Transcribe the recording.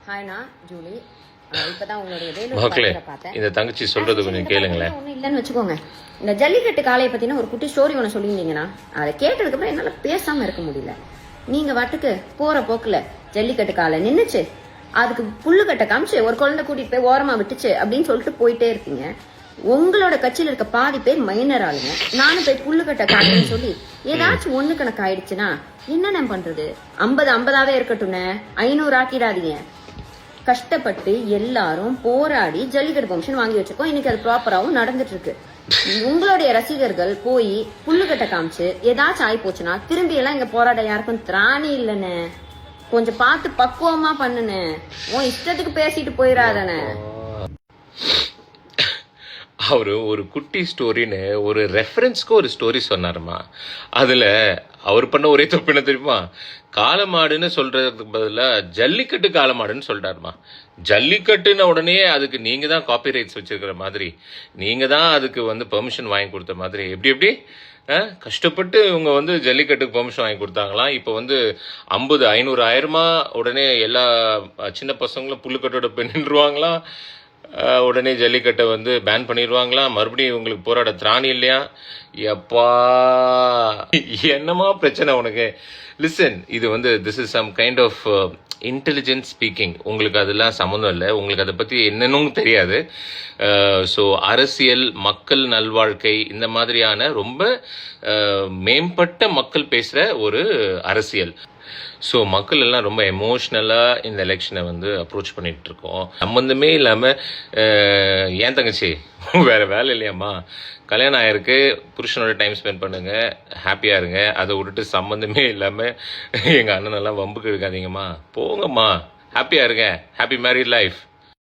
ஹாய்ண்ணா Julie. இப்பதான் உங்களுடைய மக்களே, வேலூர் பார்த்தேன். இந்த தங்கச்சி சொல்றது கொஞ்சம் கேளுங்களேன். ஒன்றும் இல்லைன்னு வச்சுக்கோங்க. இந்த ஜல்லிக்கட்டு காளையை பத்தின ஒரு குட்டி ஸ்டோரி ஒன்று சொல்லியிருந்தீங்கன்னா அதை கேட்டதுக்கு அப்புறம் என்னால பேசாம இருக்க முடியல. நீங்க வாட்டுக்கு போற போக்குல ஜல்லிக்கட்டு காளை நின்னுச்சு, அதுக்கு புல்லுக்கட்டை காமிச்சு ஒரு குழந்தை கூட்டிட்டு போய் ஓரமா விட்டுச்சு அப்படின்னு சொல்லிட்டு போயிட்டே இருப்பீங்க. உங்களோட கட்சியில இருக்க பாதி பேர் மைனர் ஆளுங்க. நானும் போய் புல்லுக்கட்டை காட்டுன்னு சொல்லி ஏதாச்சும் ஒண்ணு கணக்கு ஆயிடுச்சுன்னா என்னென்ன பண்றது? 50-50ஆவே இருக்கட்டும்னு 500 ஆக்கிடாதீங்க. கஷ்டப்பட்டு எல்லாரும் போராடி ஜல்லிக்கட்டு பெர்மிஷன் வாங்கி வச்சிருக்கோம். இன்னைக்கு அது ப்ராப்பராகவும் நடந்துட்டு இருக்கு. உங்களுடைய ரசிகர்கள் போய் புல்லுக்கட்டை காமிச்சு ஏதாச்சும் ஆகி போச்சுன்னா திரும்பி எல்லாம் இங்க போராட யாருக்கும் திராணி இல்லைன்னு. கொஞ்சம் பார்த்து பக்குவமா பண்ணுன்னு. உன் இஷ்டத்துக்கு பேசிட்டு போயிடாதானே. அவரு ஒரு குட்டி ஸ்டோரின்னு ஒரு ரெஃபரன்ஸ்க்கு ஒரு ஸ்டோரி சொன்னாருமா. அதுல அவர் பண்ண ஒரே தப்பு என்ன தெரியுமா? காளமாடுன்னு சொல்றதுக்கு பதிலாக ஜல்லிக்கட்டு காளமாடுன்னு சொல்லிட்டாருமா. ஜல்லிக்கட்டுன்னு உடனே அதுக்கு நீங்க தான் காப்பி ரைட்ஸ் வச்சிருக்கிற மாதிரி, நீங்க தான் அதுக்கு பெர்மிஷன் வாங்கி கொடுத்த மாதிரி. எப்படி கஷ்டப்பட்டு இவங்க ஜல்லிக்கட்டுக்கு பெர்மிஷன் வாங்கி கொடுத்தாங்களாம். இப்போ 50, 500, 1000 உடனே எல்லா சின்ன பசங்களும் புல்லுக்கட்டோட போய் நின்றுவாங்களாம். உடனே ஜல்லிக்கட்டை பேன் பண்ணிடுவாங்களாம். மறுபடியும் இவங்களுக்கு போராட திராணி இல்லையா? எப்பா என்னமா பிரச்சனை உனக்கு? லிசன், இது this is some kind of intelligent speaking. உங்களுக்கு அதெல்லாம் சம்மந்தம் இல்லை, உங்களுக்கு அதை பற்றி என்னன்னு தெரியாது. ஸோ அரசியல், மக்கள் நல்வாழ்க்கை, இந்த மாதிரியான ரொம்ப மேம்பட்ட மக்கள் பேசுகிற ஒரு அரசியல். ஸோ மக்கள் எல்லாம் ரொம்ப எமோஷ்னலாக இந்த எலெக்ஷனை அப்ரோச் பண்ணிட்டு இருக்கோம். சம்மந்தமே இல்லாமல் ஏன் தங்கச்சி வேற வேலை இல்லையாம்மா? கல்யாணம் ஆயிருக்கு, புருஷனோட டைம் ஸ்பெண்ட் பண்ணுங்க, ஹாப்பியாக இருங்க. அதை விட்டுட்டு சம்மந்தமே இல்லாமல் எங்கள் அண்ணனெல்லாம் வம்புக்கு இருக்காதீங்கம்மா. போங்கம்மா, ஹாப்பியாக இருங்க. Happy married life.